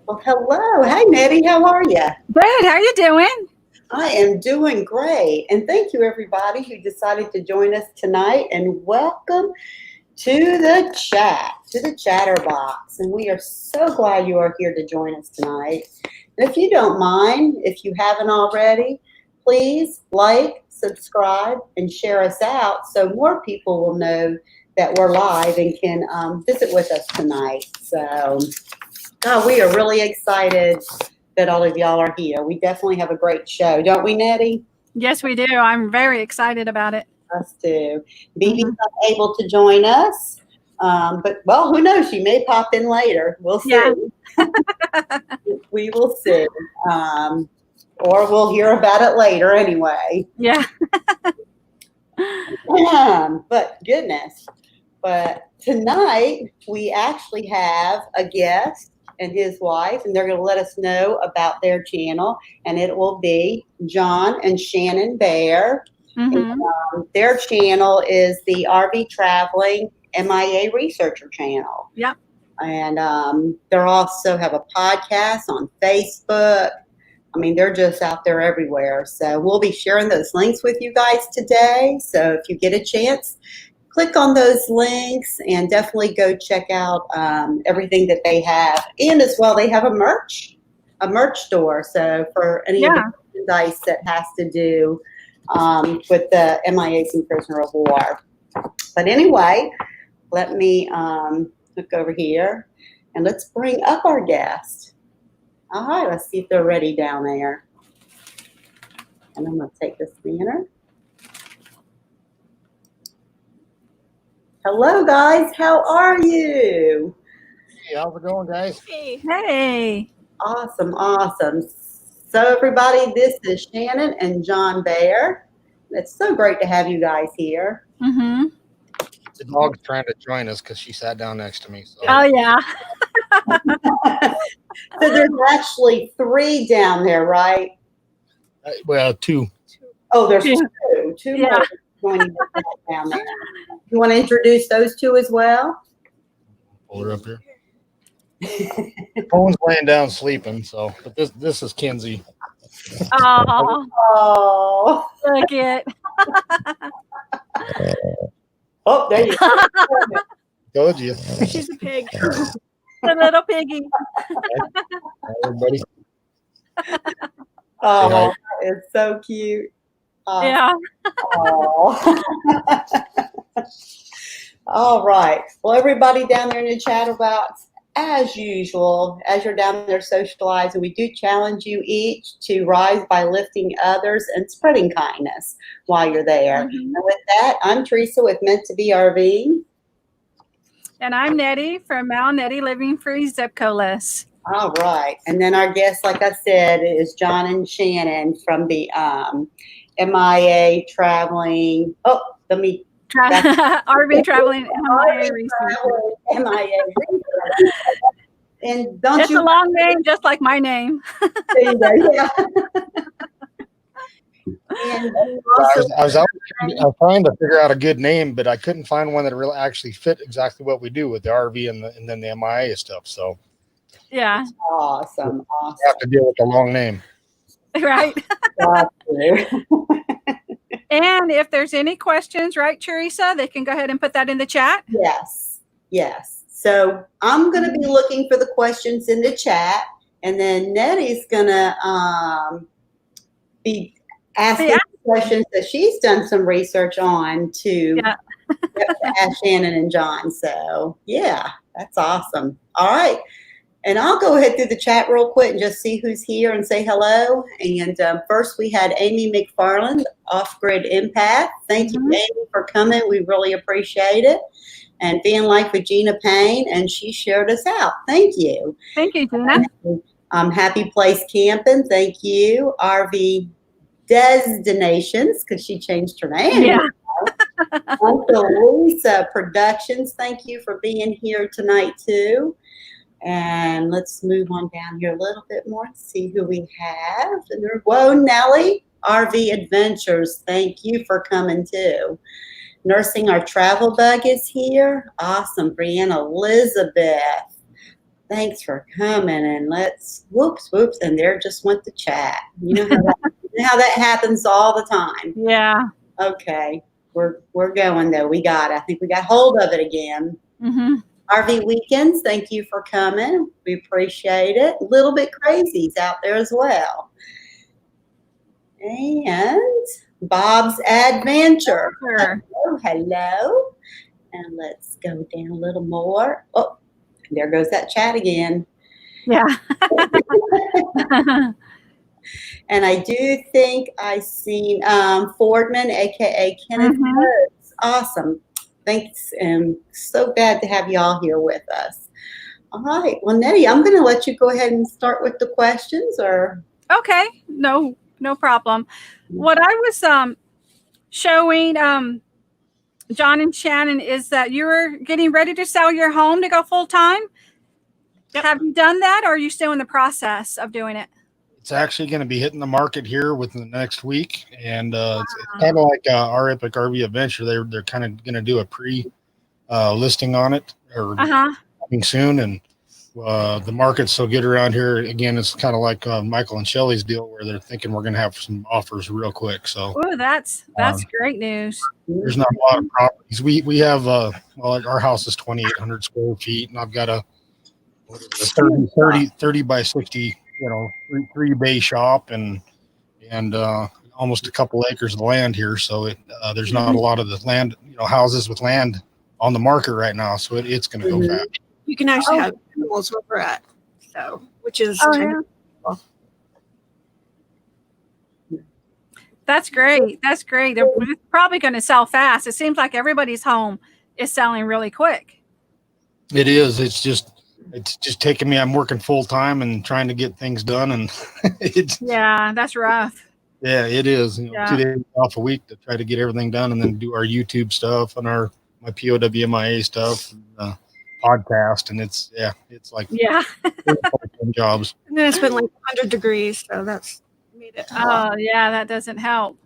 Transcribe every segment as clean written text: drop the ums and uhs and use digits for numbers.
Well, hello. Hi, Nettie. How are you? Good. How are you doing? I am doing great. And thank you, everybody who decided to join us tonight. And welcome to the chat, to the chatterbox. And we are so glad you are here to join us tonight. And if you don't mind, if you haven't already, please like, subscribe, and share us out so more people will know that we're live and can visit with us tonight. So, we are really excited that all of y'all are here. We definitely have a great show, don't we, Nettie? Yes, we do. I'm very excited about it. Us too. Vivi's not able to join us, but well, who knows? She may pop in later. We'll see. Yeah. We will see, or we'll hear about it later anyway. Yeah. But goodness, but tonight we actually have a guest and his wife, and they're going to let us know about their channel, and it will be John and Shannon Bear. Mm-hmm. And, their channel is the RV Traveling MIA Researcher channel. Yep. And they also have a podcast on Facebook. I mean, they're just out there everywhere. So we'll be sharing those links with you guys today. So if you get a chance, click on those links and definitely go check out everything that they have. And as well, they have a merch store. So for any of the merchandise that has to do with the MIAs and prisoner of war. But anyway, let me look over here and let's bring up our guest. All right, let's see if they're ready down there. And I'm going to take this banner. Hello, guys. How are you? Hey, how's it going, guys? Hey. Awesome, awesome. So, everybody, this is Shannon and John Bear. It's so great to have you guys here. Mm-hmm. The dog's trying to join us because she sat down next to me. So. Oh, yeah. So, there's actually 3 down there, right? Well, 2. Oh, there's 2. 2 Yeah. more joining us down there. You want to introduce those 2 as well? Pull her up here. Phone's laying down sleeping, so but this is Kinsey. Oh, look it. Oh, there you go. Told you. She's a pig. A little piggy. Everybody. Oh, it's so cute. Yeah. Oh. All right. Well, everybody down there in the chatterbox, as usual, as you're down there socializing, we do challenge you each to rise by lifting others and spreading kindness while you're there. Mm-hmm. And with that, I'm Teresa with Meant to Be RV. And I'm Nettie from Mount Nettie Living Free Zipco-less. All right. And then our guest, like I said, is John and Shannon from the MIA Traveling. Oh, let me. RV Traveling MIA Research. MIA Research. And don't it's a long name, just like my name. There you go. Yeah. And I was trying to figure out a good name, but I couldn't find one that really actually fit exactly what we do with the RV and then the MIA stuff. So yeah, awesome. I have to deal with the long name, right? And if there's any questions, right, Teresa, they can go ahead and put that in the chat. Yes. So I'm going to be looking for the questions in the chat, and then Nettie's going to be asking questions that she's done some research on to ask Shannon and John. So, yeah, that's awesome. All right. And I'll go ahead through the chat real quick and just see who's here and say hello. And first we had Amy McFarland, Off-Grid Empath. Thank you, Amy, for coming. We really appreciate it. And Van Life with Gina Payne, and she shared us out. Thank you. Thank you, Gina. Happy Place Camping. Thank you. RV Destinations, because she changed her name. Yeah. Uncle Lisa Productions. Thank you for being here tonight, too. And let's move on down here a little bit more and see who we have. And whoa, Nellie, RV Adventures. Thank you for coming too. Nursing Our Travel Bug is here. Awesome. Brianna Elizabeth. Thanks for coming, and let's whoops, and there just went the chat. You know how that happens all the time. Yeah. Okay, we're going though. I think we got hold of it again. Mm-hmm. RV Weekends, thank you for coming. We appreciate it. A little bit crazies out there as well. And Bob's Adventure. Sure. Hello. And let's go down a little more. Oh, there goes that chat again. Yeah. And I do think I seen Fordman, aka Kenneth Woods. Awesome. Thanks, and so glad to have you all here with us. All right. Well, Nettie, I'm going to let you go ahead and start with the questions. Or Okay. No problem. What I was showing John and Shannon is that you're getting ready to sell your home to go full time. Yep. Have you done that, or are you still in the process of doing it? It's actually going to be hitting the market here within the next week, and it's kind of like our Epic RV Adventure. They're kind of going to do a listing on it, or coming soon, and the market's so good around here. Again, it's kind of like Michael and Shelley's deal, where they're thinking we're going to have some offers real quick. So, oh, that's great news. There's not a lot of properties. We have our house is 2,800 square feet, and I've got a 30 by 60, three bay shop and almost a couple acres of land here. So there's not a lot of the land, houses with land on the market right now. So it's going to go fast. You can actually have animals where we're at, so which is cool. That's great. That's great. They're probably going to sell fast. It seems like everybody's home is selling really quick. It is. It's just taking me. I'm working full time and trying to get things done, and that's rough. Yeah, it is. 2 days off a week to try to get everything done, and then do our YouTube stuff and my POW stuff, and, podcast, and it's like jobs. And then it's been like 100 degrees, so that's made it. Oh yeah, that doesn't help.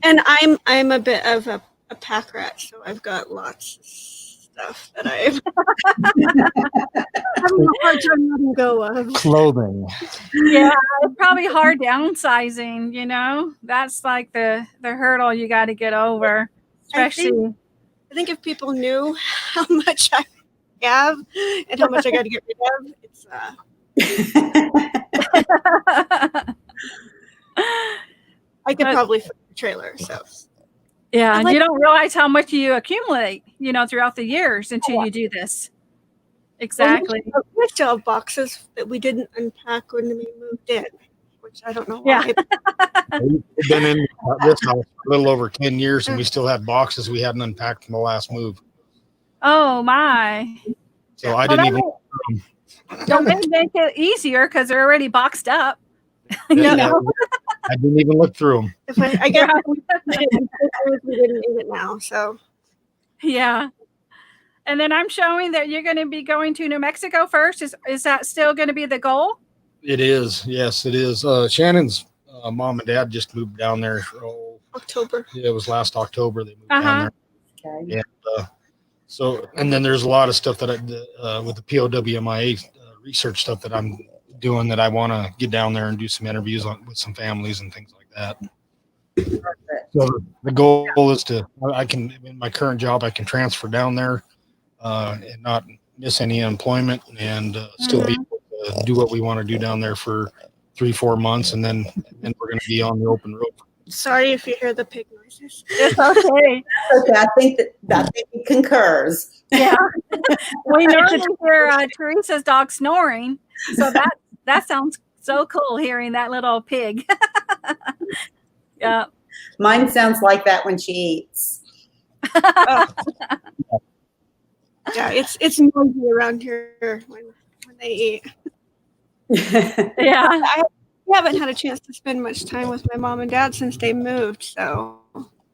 And I'm a bit of a pack rat, so I've got lots of stuff that I'm having a hard time letting go of. Clothing. Yeah, it's probably hard downsizing, that's like the hurdle you got to get over, especially. I think if people knew how much I have and how much I got to get rid of, it's I could probably fit the trailer, so. Yeah, you don't realize how much you accumulate, throughout the years until you do this. Exactly. We still have boxes that we didn't unpack when we moved in, which I don't know why. We've been in this house for a little over 10 years, and we still have boxes we hadn't unpacked from the last move. Oh, my. So I didn't even... Don't make it easier because they're already boxed up. I didn't even look through them. I guess we didn't need it now, so. Yeah. And then I'm showing that you're going to be going to New Mexico first. Is that still going to be the goal? It is. Yes, it is. Shannon's mom and dad just moved down there. October. Yeah, it was last October they moved down there. okay. And and then there's a lot of stuff that with the POWMIA research stuff that I'm doing, that I want to get down there and do some interviews with some families and things like that. Perfect. So the goal is in my current job, I can transfer down there and not miss any employment, and still be able to do what we want to do down there for 3-4 months, and then we're going to be on the open road. Sorry if you hear the pig noises. It's okay. Okay, I think he concurs. Yeah. We normally hear Teresa's dog snoring, so that sounds so cool, hearing that little pig. Yeah. Mine sounds like that when she eats. Yeah, it's noisy around here when they eat. Yeah. I haven't had a chance to spend much time with my mom and dad since they moved, so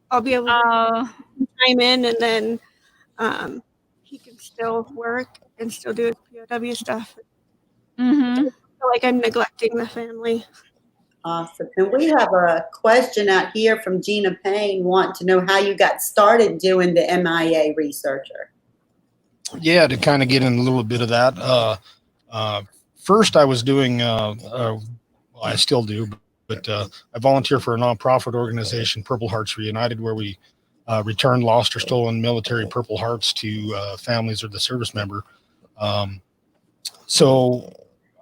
I'll be able to time in, and then he can still work and still do his POW stuff. I feel like I'm neglecting the family. Awesome. And we have a question out here from Gina Payne wanting to know how you got started doing the MIA researcher. Yeah, to kind of get in a little bit of that. First, I was doing, well, I still do, but I volunteer for a nonprofit organization, Purple Hearts Reunited, where we return lost or stolen military Purple Hearts to families or the service member. So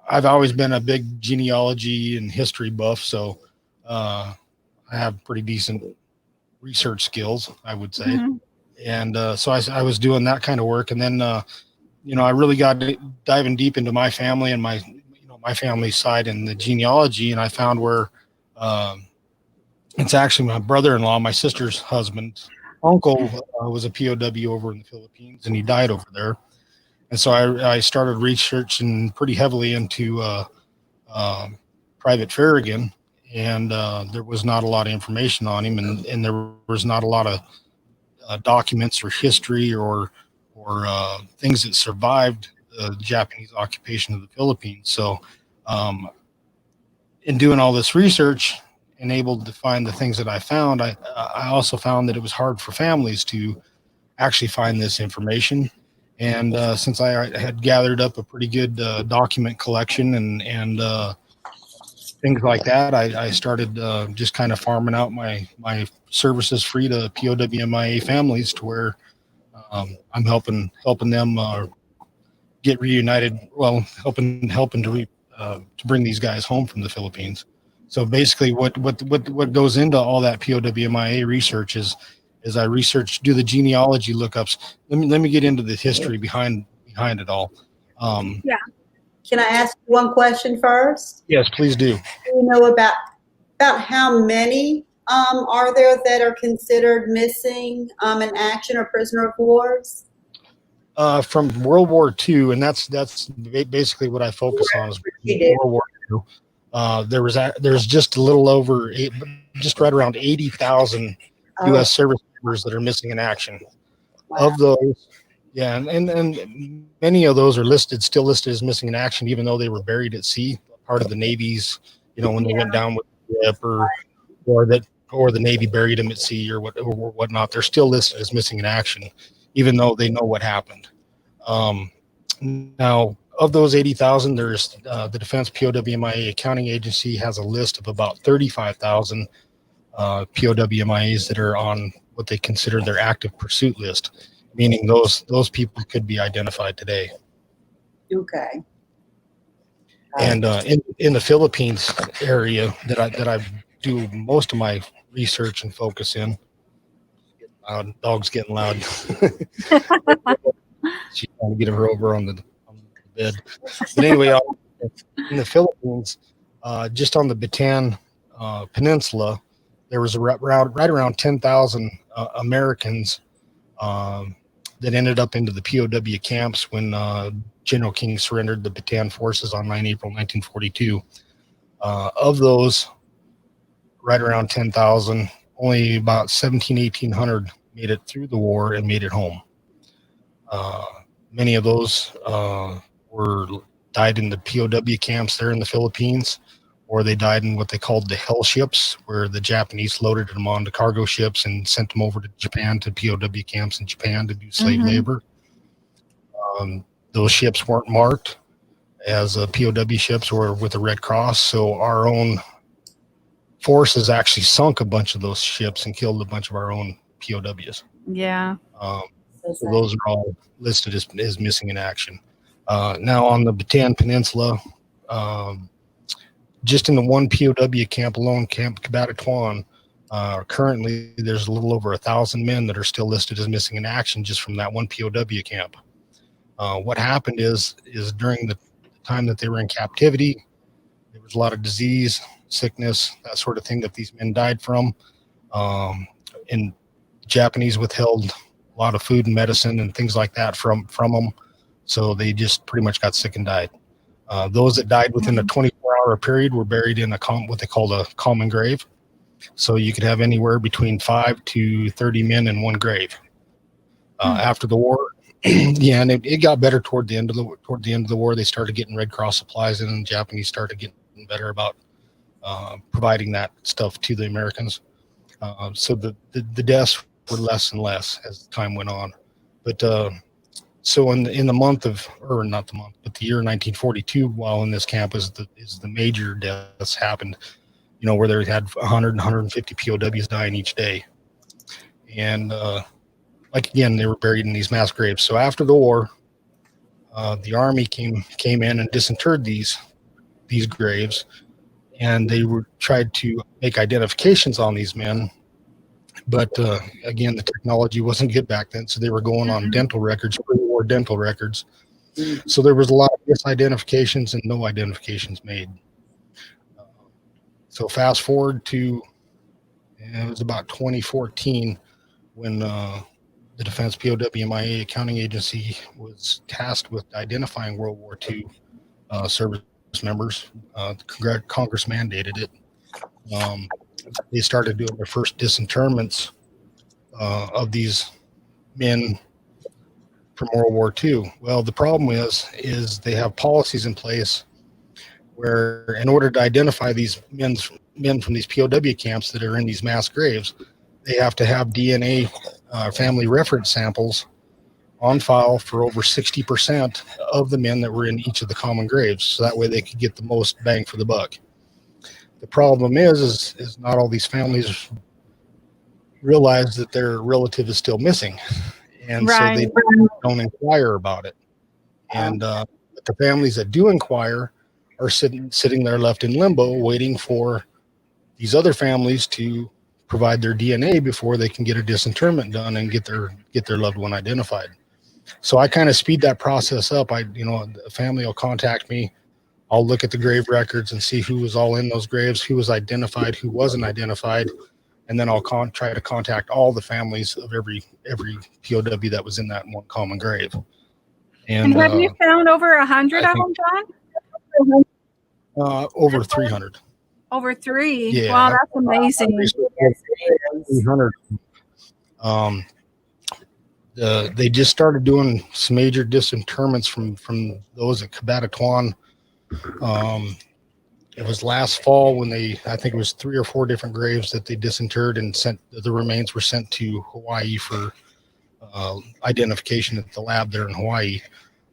I've always been a big genealogy and history buff, so I have pretty decent research skills, I would say. Mm-hmm. And so I was doing that kind of work, and then I really got diving deep into my family and my family side and the genealogy, and I found where it's actually my brother-in-law, my sister's husband's uncle, was a POW over in the Philippines, and he died over there. And so I started researching pretty heavily into Private Farragut, and there was not a lot of information on him, and there was not a lot of documents or history or things that survived the Japanese occupation of the Philippines. So in doing all this research and able to find the things that I found, I also found that it was hard for families to actually find this information. And since I had gathered up a pretty good document collection and things like that, I started just kind of farming out my services free to POW/MIA families, to where I'm helping them get reunited. Well, helping to bring these guys home from the Philippines. So basically, what goes into all that POW/MIA research is I do the genealogy lookups. Let me get into the history behind it all. Yeah. Can I ask one question first? Yes, please do. Do you know about how many are there that are considered missing in action or prisoner of wars? From World War II, and that's basically what I focus on, is World War II. There's just a little over just right around 80,000 U.S. service members that are missing in action. Wow. Of those, yeah, and many of those are still listed as missing in action, even though they were buried at sea, part of the Navy's, when they went down with the ship, or the Navy buried them at sea or whatnot. They're still listed as missing in action, even though they know what happened. Now, of those 80,000, there's the Defense POW/MIA Accounting Agency has a list of about 35,000 POW/MIAs that are on what they consider their active pursuit list, meaning those people could be identified today. Okay. And in the Philippines area that I do most of my research and focus in. Dog's getting loud. She's trying to get her over on the bed. But anyway, in the Philippines, just on the Bataan Peninsula, there was right around 10,000 Americans that ended up into the POW camps when General King surrendered the Bataan forces on 9 April 1942. Of those, right around 10,000, only about 1,800 made it through the war and made it home. Many of those died in the POW camps there in the Philippines, or they died in what they called the hell ships, where the Japanese loaded them onto cargo ships and sent them over to Japan, to POW camps in Japan, to do slave labor. Those ships weren't marked as POW ships or with the Red Cross, so our own forces actually sunk a bunch of those ships and killed a bunch of our own POWs. Yeah. So those are all listed as missing in action. Now on the Bataan Peninsula, just in the one POW camp alone, Camp Cabatatuan, currently there's a little over 1,000 men that are still listed as missing in action just from that one POW camp. What happened is during the time that they were in captivity, there was a lot of disease, sickness, that sort of thing that these men died from. And Japanese withheld a lot of food and medicine and things like that from them. So they just pretty much got sick and died. Those that died within a 24-hour period were buried in what they called a common grave. So you could have anywhere between 5 to 30 men in one grave. After the war, yeah, and it got better toward the end of the war. They started getting Red Cross supplies in, and the Japanese started getting better about providing that stuff to the Americans. So the deaths were less and less as time went on. But So in the month of, or not the month, but the year 1942, while in this camp is the major deaths happened, where they had 100 and 150 POWs dying each day. And like, again, they were buried in these mass graves. So after the war, the Army came in and disinterred these graves, and they tried to make identifications on these men. But again, the technology wasn't good back then, so they were going on dental records, pre-war dental records. So there was a lot of misidentifications and no identifications made. So fast forward to, it was about 2014 when the Defense POW MIA accounting agency was tasked with identifying World War II service members. Congress mandated it. They started doing their first disinterments of these men from World War II. Well, the problem is they have policies in place where, in order to identify these men from these POW camps that are in these mass graves, they have to have DNA family reference samples on file for over 60% of the men that were in each of the common graves, so that way they could get the most bang for the buck. The problem is not all these families realize that their relative is still missing, and so they don't inquire about it. And the families that do inquire are sitting there left in limbo, waiting for these other families to provide their DNA before they can get a disinterment done and get their loved one identified. So I kind of speed that process up. A family will contact me. I'll look at the grave records and see who was all in those graves, who was identified, who wasn't identified, and then I'll try to contact all the families of every POW that was in that one common grave. And have you found over 100 of them, John? Over 300. Over 3? Yeah. Wow, that's amazing. 300. They just started doing some major disinterments from those at Cabatatuan. It was last fall when I think it was 3 or 4 different graves that they disinterred and the remains were sent to Hawaii for identification at the lab there in Hawaii.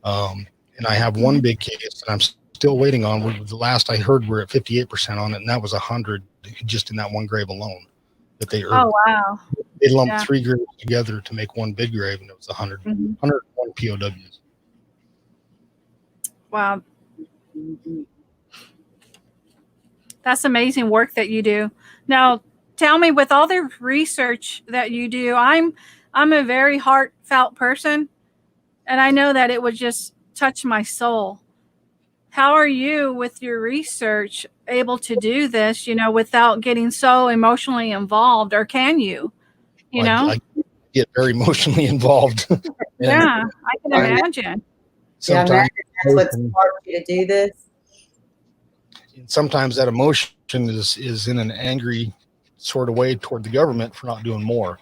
And I have one big case that I'm still waiting on. The last I heard we're at 58% on it, and that was 100 just in that one grave alone that they earned. Oh, wow. They lumped 3 graves together to make one big grave, and it was 101 POWs. Wow. That's amazing work that you do. Now, tell me, with all the research that you do, I'm a very heartfelt person, and I know that it would just touch my soul. How are you, with your research, able to do this, without getting so emotionally involved, or can you? I get very emotionally involved. Yeah, I can imagine. Sometimes that's what sparked you to do this. Sometimes that emotion is in an angry sort of way toward the government for not doing more.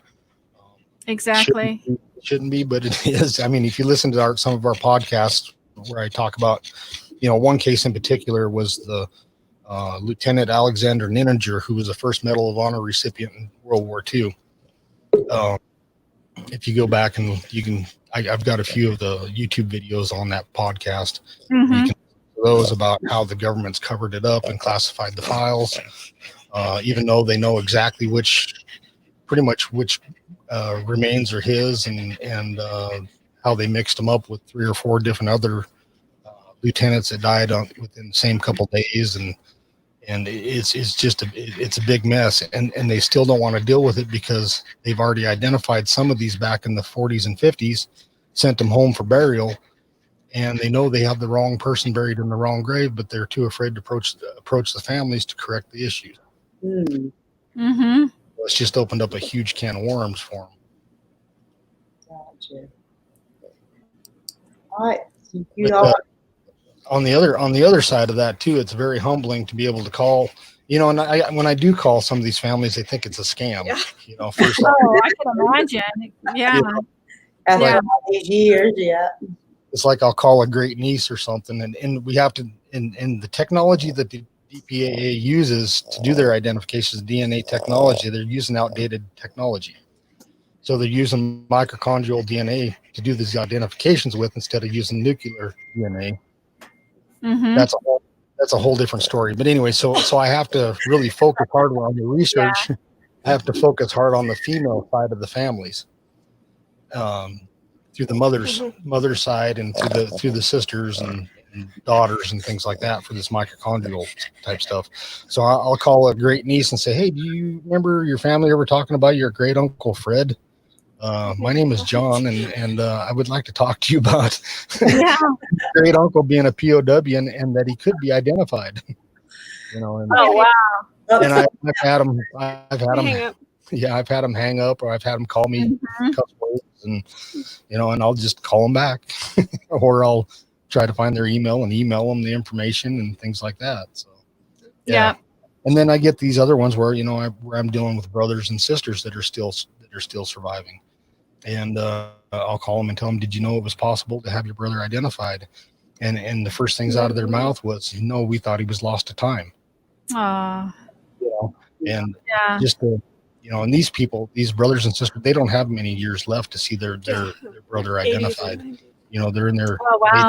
Exactly. Shouldn't be, but it is. I mean, if you listen to some of our podcasts where I talk about, one case in particular was the Lieutenant Alexander Nininger, who was the first Medal of Honor recipient in World War II. If you go back and I've got a few of the YouTube videos on that podcast. You can those about how the government's covered it up and classified the files, even though they know exactly which remains are his, and how they mixed them up with 3 or 4 different other lieutenants that died within the same couple days, and it's just it's a big mess, and they still don't want to deal with it because they've already identified some of these back in the 40s and 50s, sent them home for burial. And they know they have the wrong person buried in the wrong grave, but they're too afraid to approach the families to correct the issues. It's just opened up a huge can of worms for them. Gotcha. All right. On the other side of that too, it's very humbling to be able to call. And when I do call some of these families, they think it's a scam. Yeah. First. I can imagine. Yeah. After all these years, It's like I'll call a great niece or something, and we have to, in the technology that the DPAA uses to do their identifications, DNA technology, they're using outdated technology. So they're using mitochondrial DNA to do these identifications with instead of using nuclear DNA. Mm-hmm. That's a whole different story. But anyway, so I have to really focus hard on the research. Yeah. I have to focus hard on the female side of the families, through the mother's side and through the sisters and daughters and things like that for this mitochondrial type stuff. So I'll call a great niece and say, hey, do you remember your family ever talking about your great uncle Fred? My name is John, and I would like to talk to you about great uncle being a POW and that he could be identified. And, oh wow! And I've had him hang up, or I've had him call me a couple ways, and and I'll just call them back, or I'll try to find their email and email them the information and things like that. So yeah. And then I get these other ones where where I'm dealing with brothers and sisters that are still surviving, and I'll call them and tell them, did you know it was possible to have your brother identified? And the first things out of their mouth was, no, we thought he was lost to time. And just to, and these people, these brothers and sisters, they don't have many years left to see their brother identified. They're in their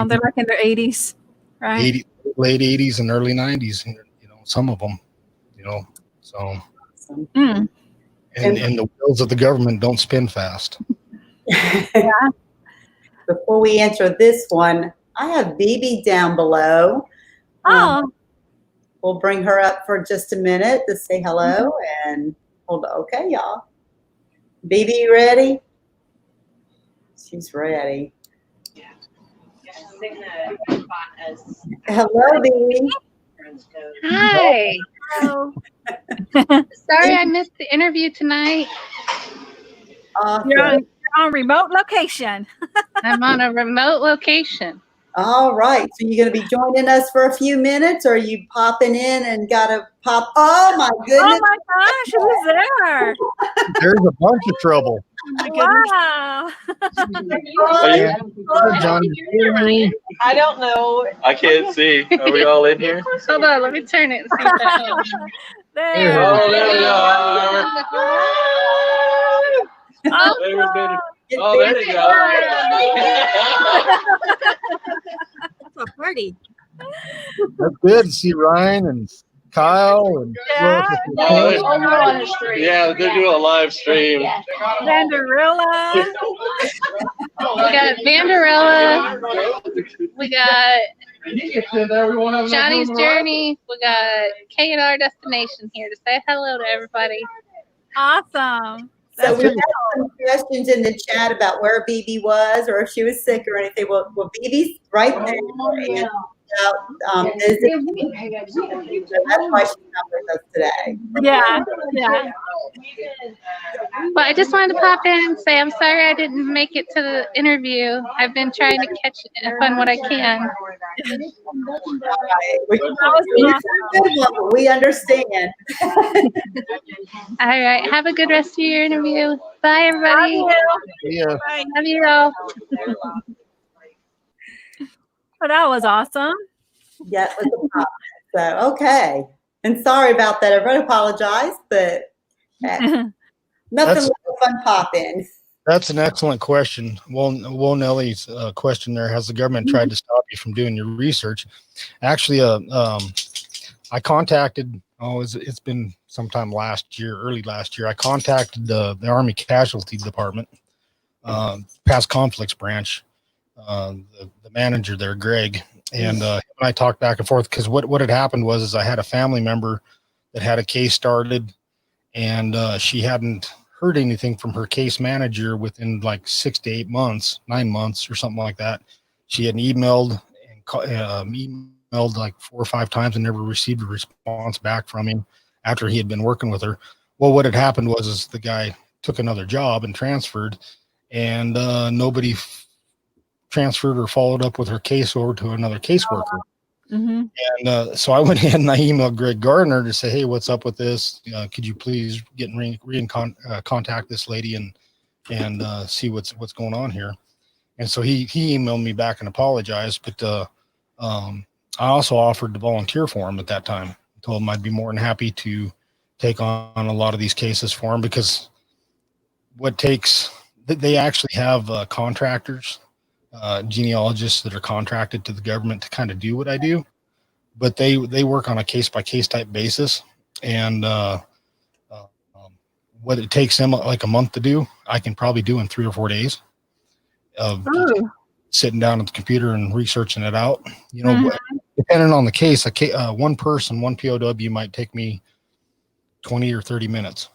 they're like in their 80s, right? Late 80s and early 90s. Some of them, so. And the wheels of the government don't spin fast. Before we answer this one, I have Bibi down below. We'll bring her up for just a minute to say hello and hold on. Okay, y'all. Bibi, you ready? She's ready. Hello, Bibi. Hi. Hello. Sorry I missed the interview tonight. You're on remote location. I'm on a remote location. All right. So you're going to be joining us for a few minutes, or are you popping in and got to pop? Oh, my goodness. Oh, my gosh. Who's there? There's a bunch of trouble. Wow. John, I don't know. I can't see. Are we all in here? Hold on. Let me turn it and see if that there. Oh, there we are. Oh, there you go. That's a party. That's good to see Ryan and Kyle and yeah, they're doing a live stream. Vanderilla. We got Vanderilla. We got Johnny's Journey. We got K&R Destination here to say hello to everybody. Awesome. So we have some questions in the chat about where Bibi was, or if she was sick or anything. Well, Bibi's right there. Visiting. So that's why she's not with us today. Yeah. Well, I just wanted to pop in and say I'm sorry I didn't make it to the interview. I've been trying to catch up on what I can. We understand. All right. Have a good rest of your interview. Bye, everybody. Love you all. Well, that was awesome. Yeah, it was a pop. So, okay. And sorry about that. Everyone apologize, but nothing like a fun pop-in. That's an excellent question. Well, Nellie's question there, has the government tried to stop you from doing your research? Actually, I contacted, it's been sometime early last year, I contacted the Army Casualty Department, Past Conflicts Branch, the manager there, Greg, and I talked back and forth because what had happened was I had a family member that had a case started, and she hadn't heard anything from her case manager within like 6 to 8 months, 9 months or something like that. She had emailed like 4 or 5 times and never received a response back from him after he had been working with her. Well, what had happened was the guy took another job and transferred, and nobody transferred or followed up with her case over to another caseworker. Mm-hmm. And so I went ahead and I emailed Greg Gardner to say, hey, what's up with this? Could you please get in contact this lady and see what's going on here? And so he emailed me back and apologized, but I also offered to volunteer for him at that time. I told him I'd be more than happy to take on a lot of these cases for him, because they actually have contractors, genealogists that are contracted to the government to kind of do what I do, but they work on a case by case type basis, and what it takes them like a month to do, I can probably do in 3 or 4 days of sitting down at the computer and researching it out. You know, depending on the case, one person, one POW might take me 20 or 30 minutes.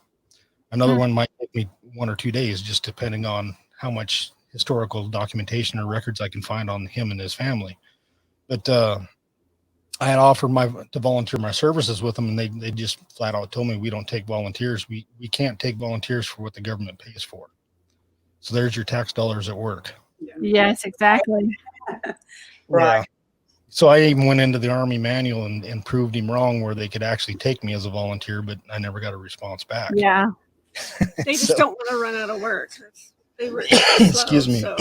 Another one might take me 1 or 2 days, just depending on how much historical documentation or records I can find on him and his family. But I had offered to volunteer my services with them, and they just flat out told me, we don't take volunteers. We can't take volunteers for what the government pays for. So there's your tax dollars at work. Yes, exactly. Right. Yeah. So I even went into the Army manual and proved him wrong, where they could actually take me as a volunteer, but I never got a response back. Yeah. They just don't want to run out of work. They were excuse me. So.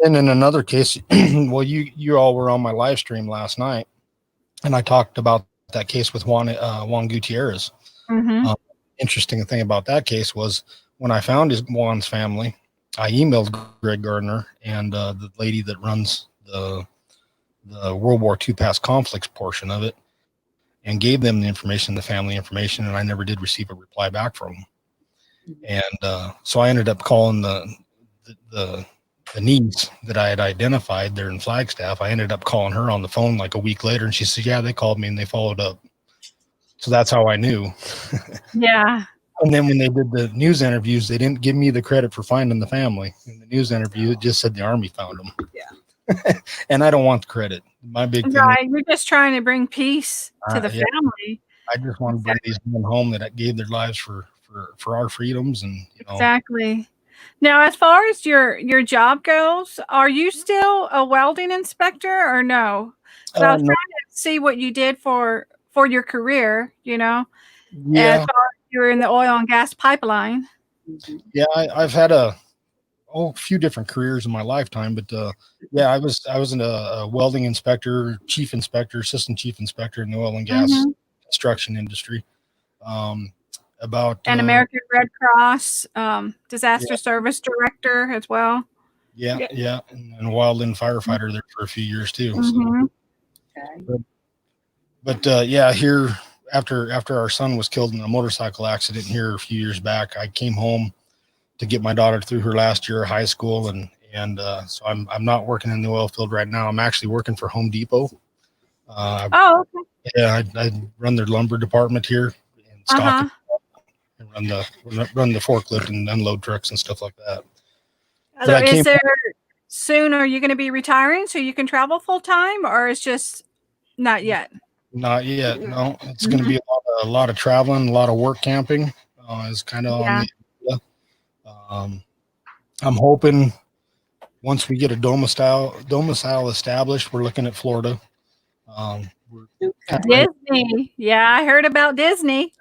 And in another case, well, you all were on my live stream last night, and I talked about that case with Juan Gutierrez. Interesting thing about that case was when I found Juan's family, I emailed Greg Gardner and the lady that runs the World War II past conflicts portion of it, and gave them the information, the family information, and I never did receive a reply back from them. And so I ended up calling the niece that I had identified there in Flagstaff. I ended up calling her on the phone like a week later, and she said, yeah, they called me and they followed up. So that's how I knew. Yeah. And then when they did the news interviews, they didn't give me the credit for finding the family. In the news interview, it just said the Army found them. Yeah. And I don't want the credit. My big thing. Right. You're just trying to bring peace to the family. I just want to bring these men home that gave their lives for our freedoms, and Exactly. Now, as far as your job goes, are you still a welding inspector or no? I was trying to see what you did for your career, Yeah. As far as you were in the oil and gas pipeline. Yeah, I've had a few different careers in my lifetime, but yeah, I was a welding inspector, chief inspector, assistant chief inspector in the oil and gas construction industry. And American Red Cross, disaster service director as well. Yeah. And wildland firefighter there for a few years too. So. But yeah, here after our son was killed in a motorcycle accident here a few years back, I came home to get my daughter through her last year of high school, and so I'm not working in the oil field right now. I'm actually working for Home Depot. Okay. Yeah, I run their lumber department here and stock and run the forklift and unload trucks and stuff like that. So soon are you going to be retiring so you can travel full time, or it's just not yet? Not yet. No, it's going to be a lot of traveling, a lot of work camping. Is kind of on the. I'm hoping once we get a domicile established, we're looking at Florida. Disney. Yeah, I heard about Disney.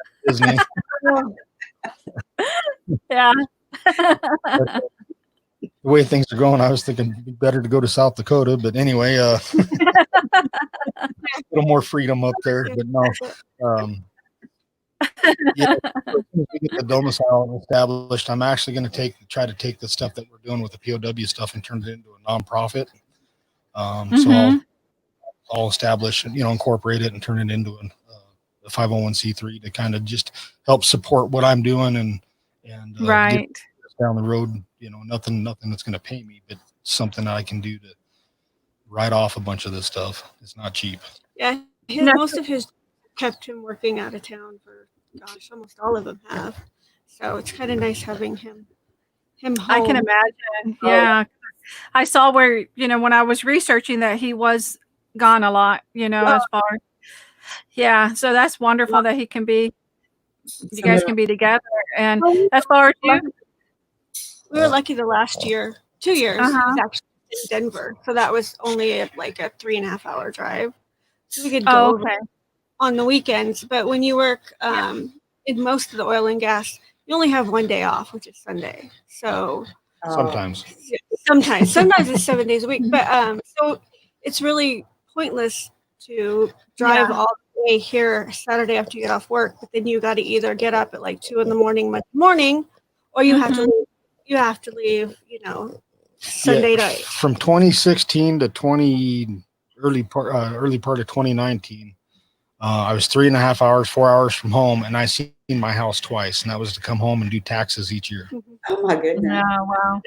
Yeah. The way things are going, I was thinking it'd be better to go to South Dakota, but anyway, a little more freedom up there. But no, yeah, as soon as we get the domicile established, I'm actually going to try to take the stuff that we're doing with the POW stuff and turn it into a nonprofit. So I'll establish, incorporate it and turn it into a 501c3 to kind of just help support what I'm doing and right down the road, nothing that's going to pay me, but something that I can do to write off a bunch of this stuff. It's not cheap. Yeah, most of his kept him working out of town for, almost all of them have. So it's kind of nice having him home. I can imagine. Yeah. I saw where, when I was researching that he was gone a lot, as far. Yeah. So that's wonderful that you guys can be together. And as far as you, we were lucky the last 2 years, he was actually in Denver. So that was only like a 3.5 hour drive. So we could go over on the weekends. But when you work in most of the oil and gas, you only have one day off, which is Sunday. So sometimes it's 7 days a week. But so it's really pointless to drive all the way here Saturday after you get off work. But then you got to either get up at like 2 a.m. Monday morning, or you have to leave. You have to leave. You know, Sunday night. From 2016 to early part of 2019. I was 3.5 hours, 4 hours from home, and I seen my house twice, and that was to come home and do taxes each year. Oh my goodness! Oh wow!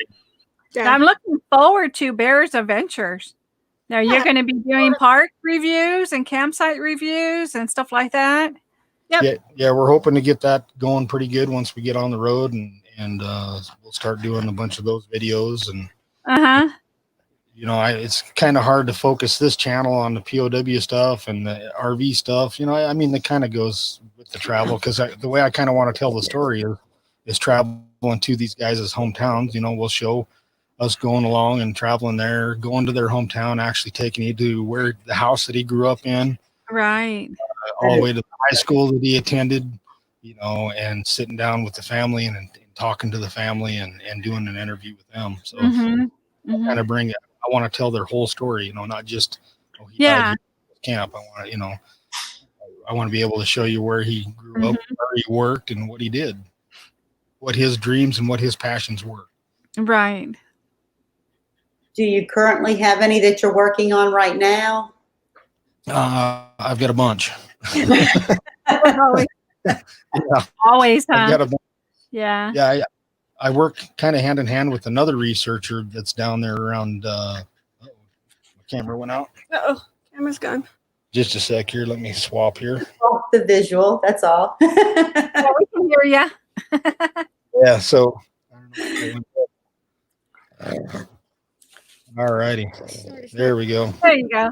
Yeah. I'm looking forward to Bears Adventures. Now you're going to be doing park reviews and campsite reviews and stuff like that. Yep. Yeah, we're hoping to get that going pretty good once we get on the road, and we'll start doing a bunch of those videos. And you know, it's kind of hard to focus this channel on the POW stuff and the RV stuff. You know, I mean, it kind of goes with the travel, because the way I kind of want to tell the story is traveling to these guys' hometowns. You know, we'll show us going along and traveling there, going to their hometown, actually taking you to where the house that he grew up in, right, all the way to the high school that he attended, you know, and sitting down with the family and talking to the family and doing an interview with them. So kind of bring it. I want to tell their whole story, you know, not just he died at camp. I want to, you know, I want to be able to show you where he grew up, where he worked, and what he did, what his dreams and what his passions were. Right. Do you currently have any that you're working on right now? I've got a bunch. Always, huh? I've got a bunch. Yeah. I work kind of hand in hand with another researcher that's down there around. My camera went out. Camera's gone. Just a sec here. Let me swap here. Off the visual. That's all. Yeah, we can hear you. Yeah. So. All righty. There we go. There you go.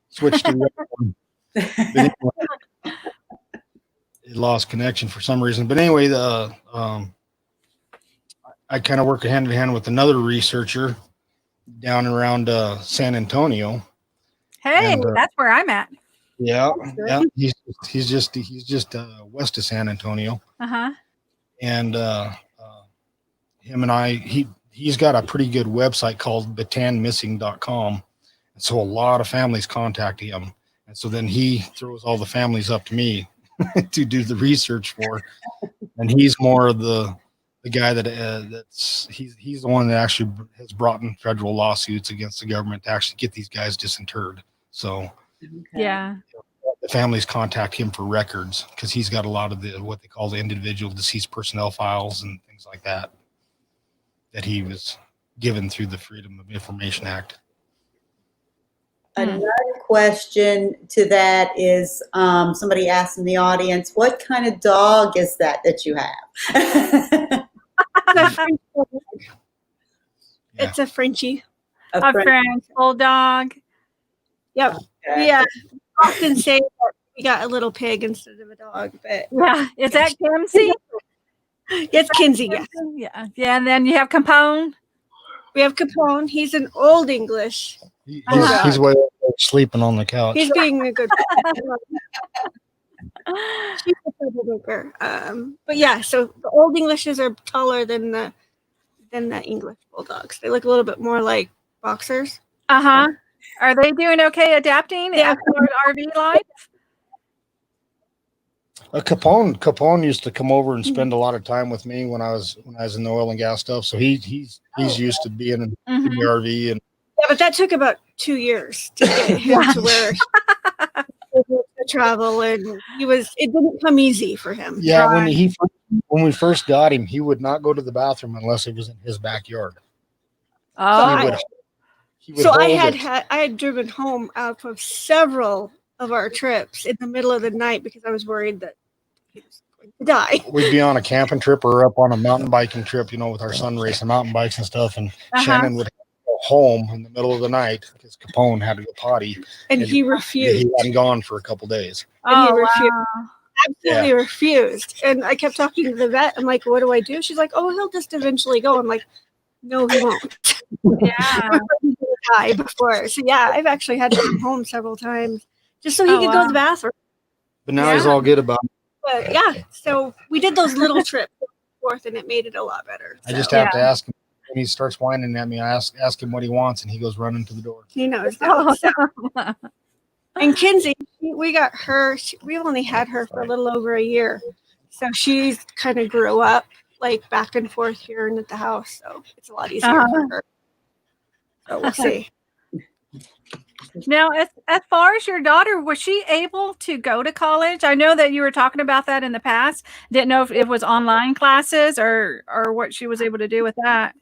Switch to the other one. It lost connection for some reason. But anyway, I kind of work hand in hand with another researcher down around San Antonio. Hey, that's where I'm at. Yeah. He's just west of San Antonio. And him and I, he's got a pretty good website called batanmissing.com. And so a lot of families contact him. And so then he throws all the families up to me to do the research for. And he's more of the guy he's the one that actually has brought in federal lawsuits against the government to actually get these guys disinterred. So yeah, the families contact him for records, because he's got a lot of what they call the individual deceased personnel files and things like that he was given through the Freedom of Information Act. Another question to that is, somebody asked in the audience, what kind of dog is that you have? It's a Frenchie. A French bulldog. Yep. Okay. Yeah. Often say that we got a little pig instead of a dog, but yeah, is that Kinsey? It's Kinsey, yeah. And then you have Capone. We have Capone. He's an Old English. He's way sleeping on the couch. He's being a good She's a troublemaker. But yeah, so the Old Englishes are taller than the English bulldogs. They look a little bit more like boxers. Are they doing okay adapting after RV life? Capone used to come over and spend a lot of time with me when I was in the oil and gas stuff. So he's used to being in the RV. And yeah, but that took about 2 years to get him to where to travel, and it didn't come easy for him. Yeah, when we first got him, he would not go to the bathroom unless it was in his backyard. Oh, I had driven home out of several of our trips in the middle of the night because I was worried that he was going to die. We'd be on a camping trip or up on a mountain biking trip, with our son racing mountain bikes and stuff, and Shannon would go home in the middle of the night because Capone had to go potty, and he refused. He hadn't gone for a couple days. And he refused. Absolutely refused. And I kept talking to the vet. I'm like, what do I do? She's like, oh, he'll just eventually go. I'm like, no, he won't. Yeah. He's gonna die before. So yeah, I've actually had to come home several times just so he could go to the bathroom. But now he's all good about it. But yeah, so we did those little trips forth, and it made it a lot better. So. I just have to ask him when he starts whining at me. I ask him what he wants, and he goes running to the door. He knows now. So. And Kinsey, we got her. We only had her for a little over a year, so she kind of grew up. like back and forth here and at the house, so it's a lot easier for her. So we'll see. Now, as far as your daughter, was she able to go to college? I know that you were talking about that in the past. Didn't know if it was online classes or what she was able to do with that.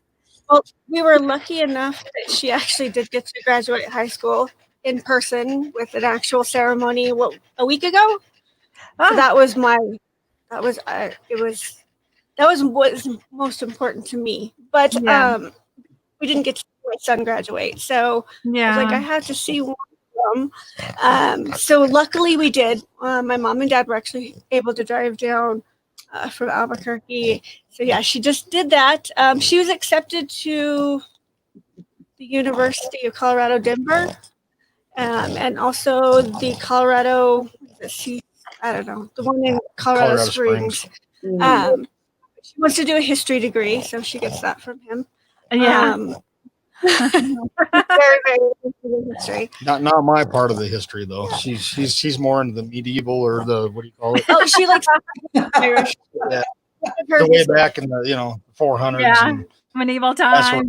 Well, we were lucky enough that she actually did get to graduate high school in person with an actual ceremony a week ago. Oh. So that was what's most important to me. But we didn't get to see my son graduate, so I was like, I have to see one of them. So luckily we did. My mom and dad were actually able to drive down from Albuquerque. So yeah, she just did that. She was accepted to the University of Colorado, Denver, and also the Colorado, I don't know, the one in Colorado Springs. She wants to do a history degree, so she gets that from him. Yeah. Very, very into history. Not my part of the history though. She's more into the medieval or the, what do you call it? Oh, she likes Irish. Yeah. The way back in the 400s. Yeah. And medieval times.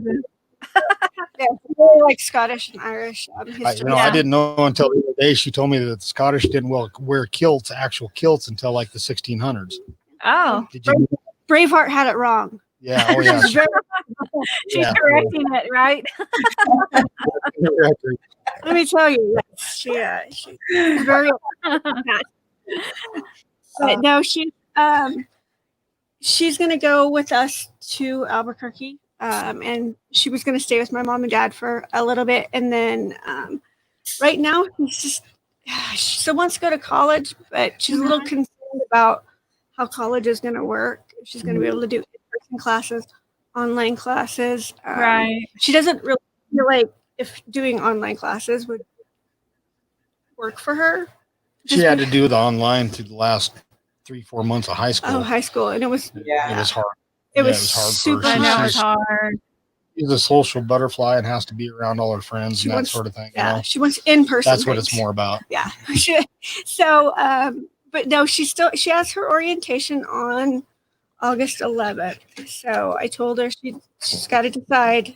Yeah, really like Scottish and Irish history. I didn't know until the other day. She told me that the Scottish didn't wear actual kilts until like the 1600s. Oh. Did you? Braveheart had it wrong. Yeah. Oh yeah. She's correcting it, right? Let me tell you, she's very. But no, she's going to go with us to Albuquerque, and she was going to stay with my mom and dad for a little bit, and then right now she still wants to go to college, but she's a little concerned about how college is going to work. If she's going to be able to do in-person classes, online classes. Right. She doesn't really feel like if doing online classes would work for her. She had to do the online through the last 3-4 months of high school. Oh, high school, and it was It was hard. It was hard super for her. I know it's hard. She's a social butterfly and has to be around all her friends and that sort of thing. Yeah, she wants in-person. That's what it's more about. Yeah. So, but no, she has her orientation on August 11th. So I told her she's got to decide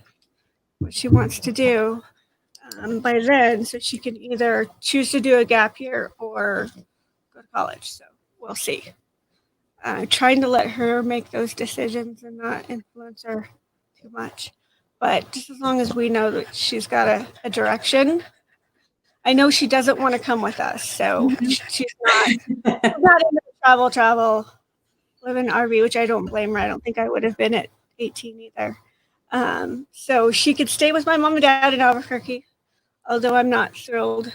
what she wants to do by then, so she can either choose to do a gap year or go to college. So we'll see. Trying to let her make those decisions and not influence her too much. But just as long as we know that she's got a direction. I know she doesn't want to come with us, so she's not into travel, live in an RV, which I don't blame her. I don't think I would have been at 18 either. So she could stay with my mom and dad in Albuquerque, although I'm not thrilled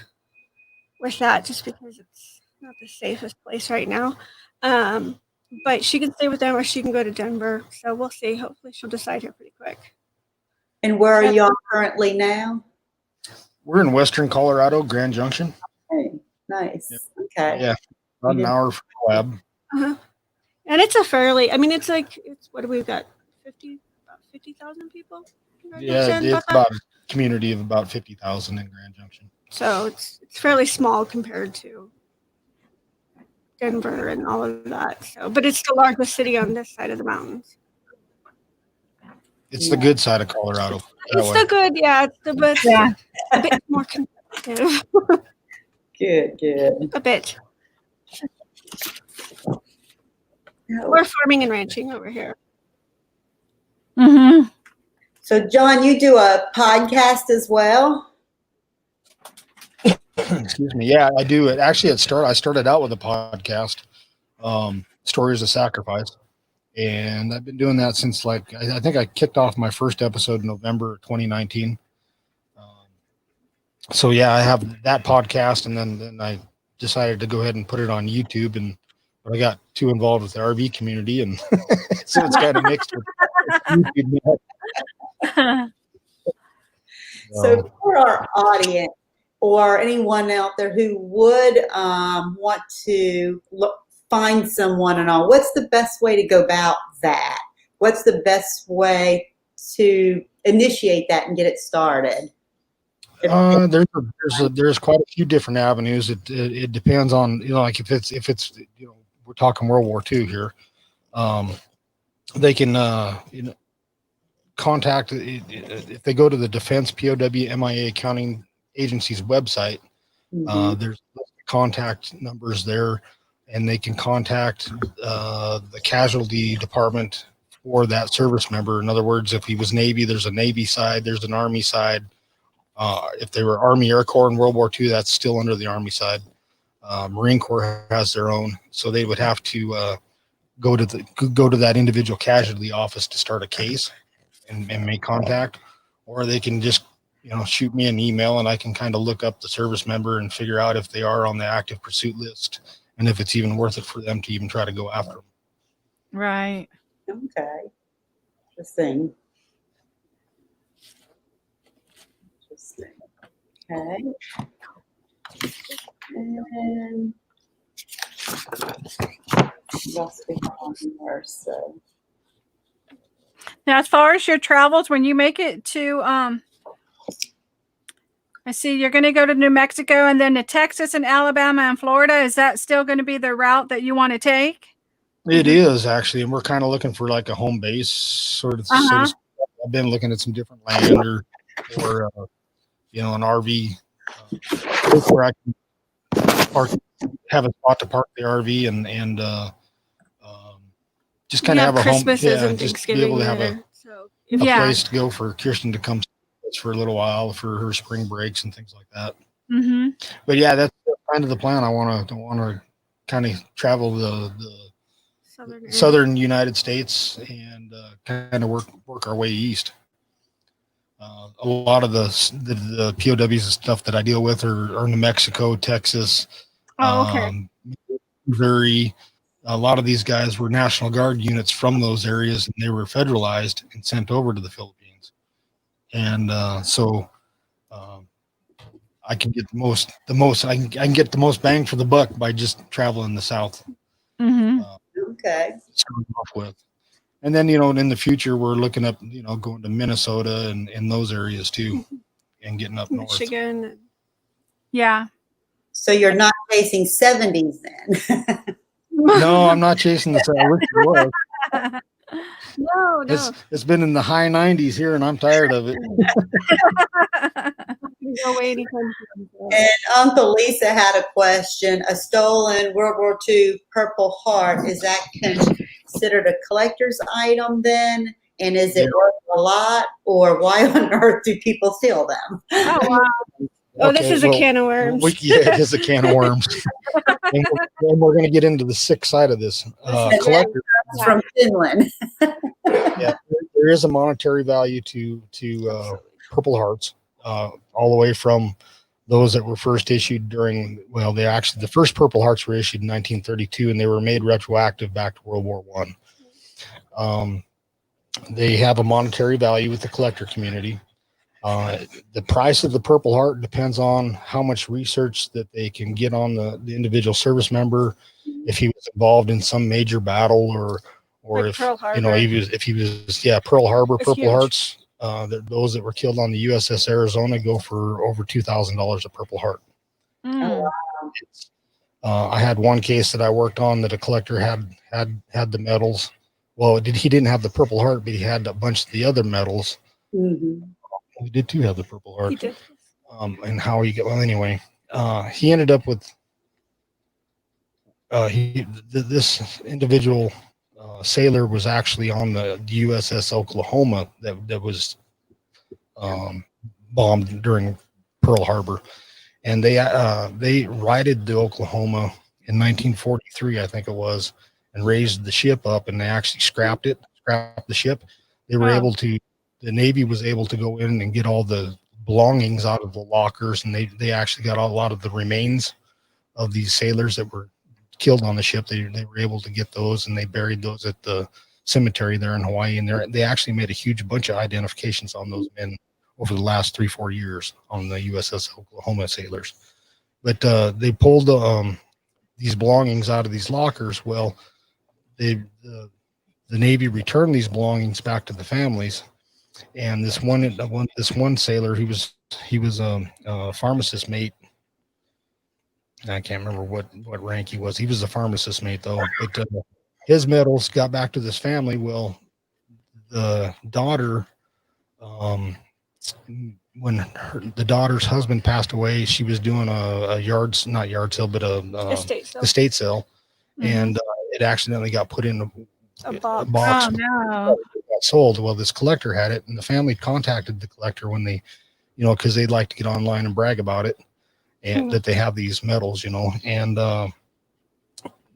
with that just because it's not the safest place right now. But she can stay with them or she can go to Denver. So we'll see. Hopefully she'll decide here pretty quick. And where are y'all currently now? We're in Western Colorado, Grand Junction. Hey, nice. Yep. Okay. Yeah, about an hour from the lab. Uh-huh. And it's what do we got? About 50,000 people? Yeah, it's about a community of about 50,000 in Grand Junction. So it's fairly small compared to Denver and all of that. So, but it's the largest city on this side of the mountains. It's the good side of Colorado. It's the good, it's the best. Yeah. A bit more competitive. Good. A bit. We're farming and ranching over here. Mm-hmm. So, John, you do a podcast as well? Excuse me. Yeah, I do. I started out with a podcast, Stories of Sacrifice. And I've been doing that since I think I kicked off my first episode in November 2019. So yeah, I have that podcast, and then I decided to go ahead and put it on YouTube, but I got too involved with the RV community, and so it's kind of mixed with YouTube. So for our audience or anyone out there who would want to find someone and all, what's the best way to go about that? What's the best way to initiate that and get it started? There's quite a few different avenues. It depends on, like if it's we're talking World War II here. they can contact if they go to the Defense POW MIA Accounting Agency's website. There's contact numbers there, and they can contact the casualty department for that service member. In other words, if he was Navy, there's a Navy side, there's an Army side. If they were Army Air Corps in World War II, that's still under the Army side. Marine Corps has their own, so they would have to go to that individual casualty office to start a case and make contact, or they can just shoot me an email, and I can kind of look up the service member and figure out if they are on the active pursuit list and if it's even worth it for them to even try to go after them. Right. Okay. Interesting. Okay. And so. Now, as far as your travels, when you make it to, I see you're going to go to New Mexico and then to Texas and Alabama and Florida. Is that still going to be the route that you want to take? It is actually, and we're kind of looking for like a home base sort of. I've been looking at some different land or an RV where I can have a spot to park the RV and just kind of have a Christmas home. And just be able to have a place to go for Kirsten to come for a little while for her spring breaks and things like that. But yeah, that's kind of the plan. I want to kind of travel the southern United States and kind of work our way east. A lot of the POWs and stuff that I deal with are New Mexico, Texas, Missouri. A lot of these guys were National Guard units from those areas, and they were federalized and sent over to the Philippines. And so I can get I can get the most bang for the buck by just traveling the South. Okay. Off with. And then, in the future, we're looking up, going to Minnesota and those areas too, and getting up north. Michigan. Yeah. So you're not chasing 70s then? No, I'm not chasing the 70s. No. It's been in the high 90s here, and I'm tired of it. And Uncle Lisa had a question. A stolen World War II Purple Heart, is that considered a collector's item then? And is it worth a lot? Or why on earth do people steal them? Oh, wow. This is a can of worms. It is a can of worms. and we're going to get into the sick side of this. Collector from Finland. Yeah, there is a monetary value to Purple Hearts, all the way from those that were first issued the first Purple Hearts were issued in 1932, and they were made retroactive back to World War I. They have a monetary value with the collector community. The price of the Purple Heart depends on how much research that they can get on the individual service member, if he was involved in some major battle, or like if Pearl Harbor. Pearl Harbor. Purple huge. Hearts, those that were killed on the USS Arizona go for over $2,000 a Purple Heart. I had one case that I worked on that a collector had the medals. Well, he didn't have the Purple Heart, but he had a bunch of the other medals. We did too have the Purple Heart. He did. And how he got, anyway, he ended up with, this individual sailor was actually on the USS Oklahoma that was bombed during Pearl Harbor. And they righted the Oklahoma in 1943, I think it was, and raised the ship up, and they actually scrapped the ship. They were able to, the Navy was able to go in and get all the belongings out of the lockers, and they actually got a lot of the remains of these sailors that were killed on the ship. They were able to get those, and they buried those at the cemetery there in Hawaii. And they actually made a huge bunch of identifications on those men over the last 3-4 years on the USS Oklahoma sailors. But they pulled these belongings out of these lockers. Well, the Navy returned these belongings back to the families. And this one sailor, he was a pharmacist mate. I can't remember what rank he was. He was a pharmacist mate though. But his medals got back to this family. Well, the daughter, when the daughter's husband passed away, she was doing a not yard sale, but estate sale, and it accidentally got put in a box. Oh no! Got sold. Well, this collector had it, and the family contacted the collector when they, because they'd like to get online and brag about it, and that they have these medals, and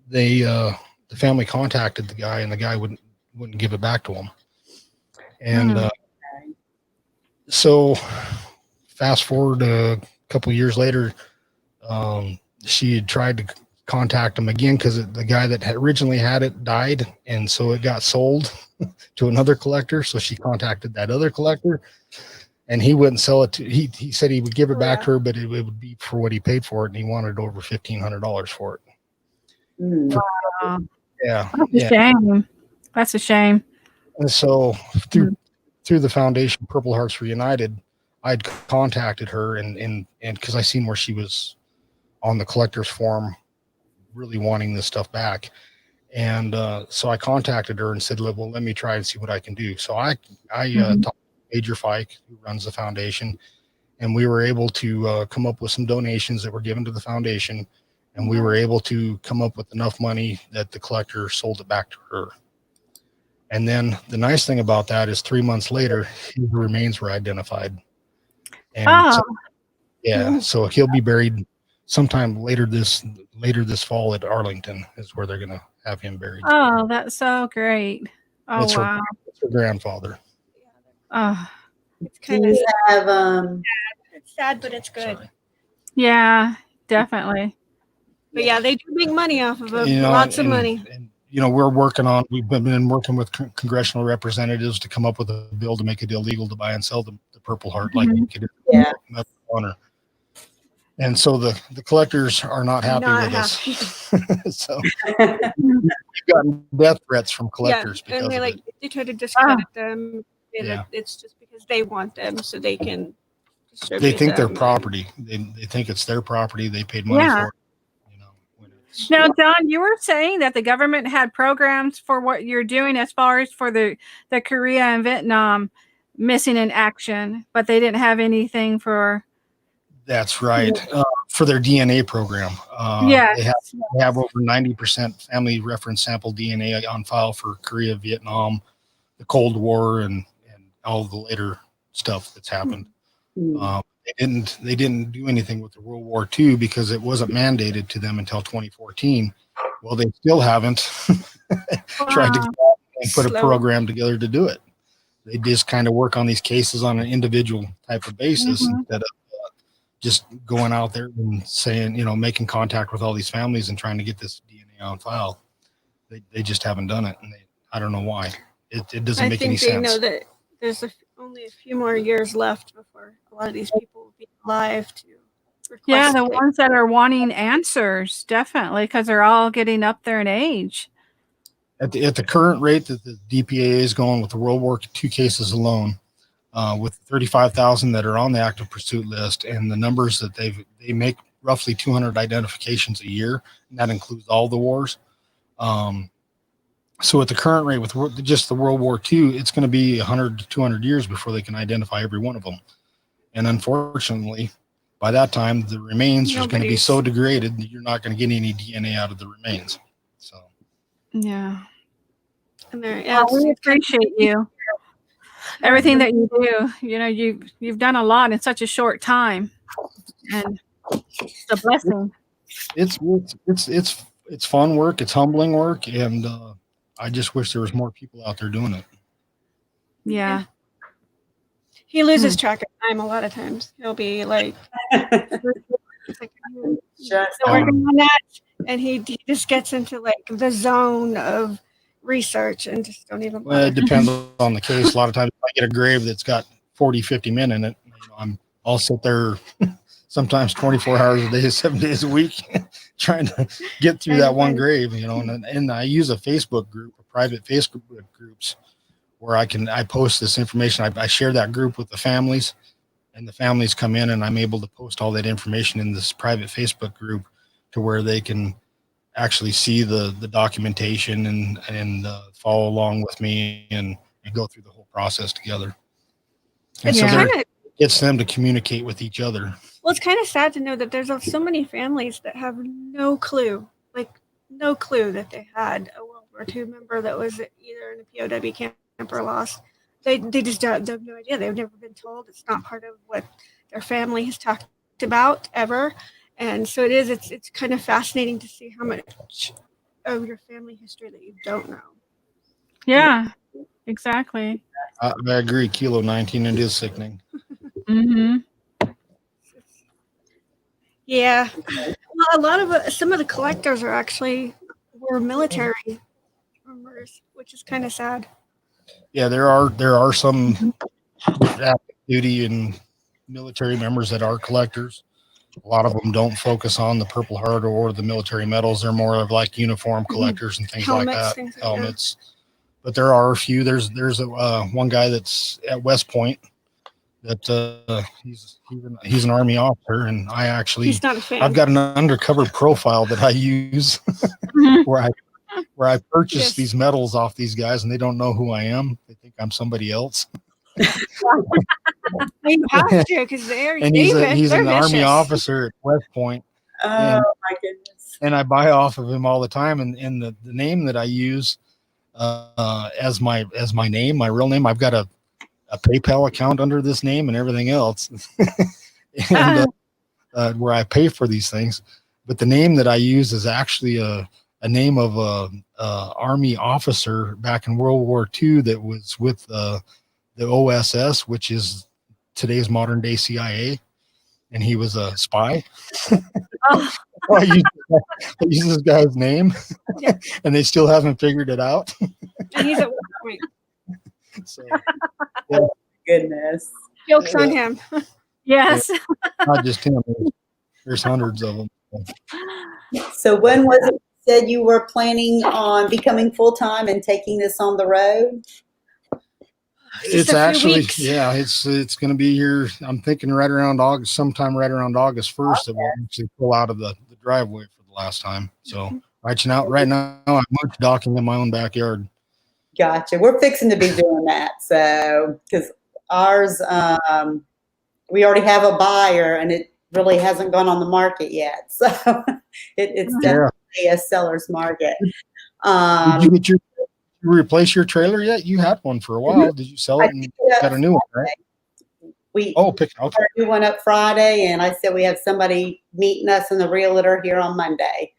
the family contacted the guy, and the guy wouldn't give it back to him, and so fast forward a couple of years later, she had tried to contact him again because the guy that had originally had it died, and so it got sold to another collector. So she contacted that other collector, and he wouldn't sell it to. He said he would give it back to her, but it would be for what he paid for it, and he wanted over $1,500 for it. Wow. Yeah, that's a shame. That's a shame. And so through the foundation, Purple Hearts Reunited, I'd contacted her and because I seen where she was on the collector's forum, really wanting this stuff back. And so I contacted her and said, well, let me try and see what I can do. So I talked to Major Fike, who runs the foundation, and we were able to come up with some donations that were given to the foundation. And we were able to come up with enough money that the collector sold it back to her. And then the nice thing about that is 3 months later, his remains were identified. And so he'll be buried sometime later this fall at Arlington is where they're going to have him buried. Oh, that's so great. Oh, it's wow. It's her grandfather. Oh, it's kind of sad. It's sad, but it's good. Sorry. Yeah, definitely. But yeah, they do make money off of it. Lots of money. And, we've been working with congressional representatives to come up with a bill to make it illegal to buy and sell the Purple Heart like we could honor. And so the collectors are not happy with us. So we've gotten death threats from collectors because and they try to discredit them. It's just because they want them so they can distribute They think them. they're property. They think it's their property. They paid money for it. Now, Don, you were saying that the government had programs for what you're doing as far as for the Korea and Vietnam missing in action, but they didn't have anything for. That's right. For their DNA program. They have over 90% family reference sample DNA on file for Korea, Vietnam, the Cold War, and all the later stuff that's happened. They didn't do anything with the World War II because it wasn't mandated to them until 2014. Well, they still haven't tried to put a program together to do it. They just kind of work on these cases on an individual type of basis instead of just going out there and saying, making contact with all these families and trying to get this DNA on file. They just haven't done it, and I don't know why. It doesn't make any sense. I think they know that there's only a few more years left before a lot of these people will be alive to request the ones that are wanting answers, definitely, because they're all getting up there in age. At the current rate that the DPA is going with the World War II cases alone, with 35,000 that are on the active pursuit list, and the numbers that they make roughly 200 identifications a year, and that includes all the wars. So at the current rate with just the World War II, it's going to be 100 to 200 years before they can identify every one of them. And unfortunately, by that time, the remains are going to be so degraded that you're not going to get any DNA out of the remains. So, yeah. And we appreciate you. Everything that you do, you've done a lot in such a short time, and it's a blessing. It's fun work. It's humbling work, and I just wish there was more people out there doing it. Yeah. He loses track of time a lot of times. He'll be like, just working on that, and he just gets into like the zone of research and just don't even bother. Well, it depends on the case. A lot of times if I get a grave that's got 40, 50 men in it, I'll sit there sometimes 24 hours a day, 7 days a week, trying to get through that one grave, and I use a Facebook group, a private Facebook groups where I post this information. I share that group with the families, and the families come in, and I'm able to post all that information in this private Facebook group to where they can actually see the documentation and follow along with me and go through the whole process together. And so it gets them to communicate with each other. Well, it's kind of sad to know that there's so many families that have no clue that they had a World War II member that was either in a POW camp or lost. They just have no idea. They've never been told. It's not part of what their family has talked about ever. And so it's kind of fascinating to see how much of your family history that you don't know. Yeah, exactly. I agree. Kilo 19, it is sickening. Yeah. Well, some of the collectors were military members, which is kind of sad. Yeah, there are some active duty and military members that are collectors. A lot of them don't focus on the Purple Heart or the military medals. They're more of like uniform collectors and things like that. Helmets. But there are a few. There's one guy that's at West Point that he's an Army officer, and he's not a fan. I've got an undercover profile that I use where I purchase these medals off these guys, and they don't know who I am. They think I'm somebody else. You have to, because he's an Army officer at West Point. Oh my goodness! And I buy off of him all the time. And the name that I use as my name, my real name, I've got a PayPal account under this name and everything else, and where I pay for these things. But the name that I use is actually a name of a Army officer back in World War II that was with the OSS, which is today's modern day CIA, and he was a spy. I use this guy's name, and they still haven't figured it out. And he's at West Point. So, goodness. Jokes on him. Yes. Not just him. There's hundreds of them. So when was it you said you were planning on becoming full-time and taking this on the road? It's actually, it's going to be here. I'm thinking right around August, sometime right around August 1st that we'll actually pull out of the driveway for the last time. So right now, I'm docking in my own backyard. Gotcha. We're fixing to be doing that. So, because ours, we already have a buyer and it really hasn't gone on the market yet. So it's definitely a seller's market. Did you replace your trailer yet? You had one for a while. Did you sell it and got a new one, right? Pick a new one up Friday, and I said we have somebody meeting us in the realtor here on Monday.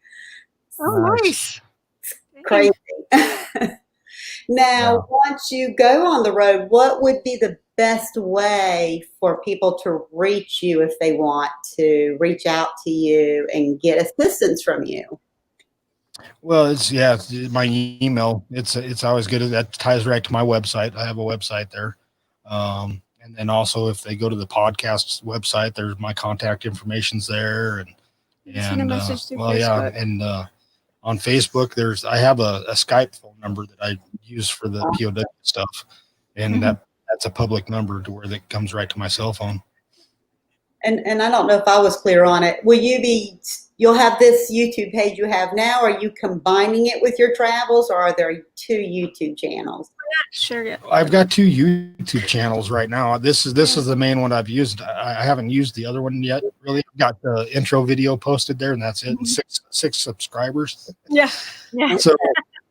Oh, nice. Crazy. Now, once you go on the road, what would be the best way for people to reach you if they want to reach out to you and get assistance from you? Well, it's my email. It's always good. That ties right to my website. I have a website there. And then also if they go to the podcast website, there's my contact information's there. And on Facebook, I have a Skype phone number that I use for the POW stuff. And that's a public number to where that comes right to my cell phone. And I don't know if I was clear on it. You'll have this YouTube page you have now. Are you combining it with your travels, or are there two YouTube channels? Sure. Yeah. I've got two YouTube channels right now. This is the main one I've used. I haven't used the other one yet. Really, I've got the intro video posted there, and that's it. And six subscribers. Yeah. So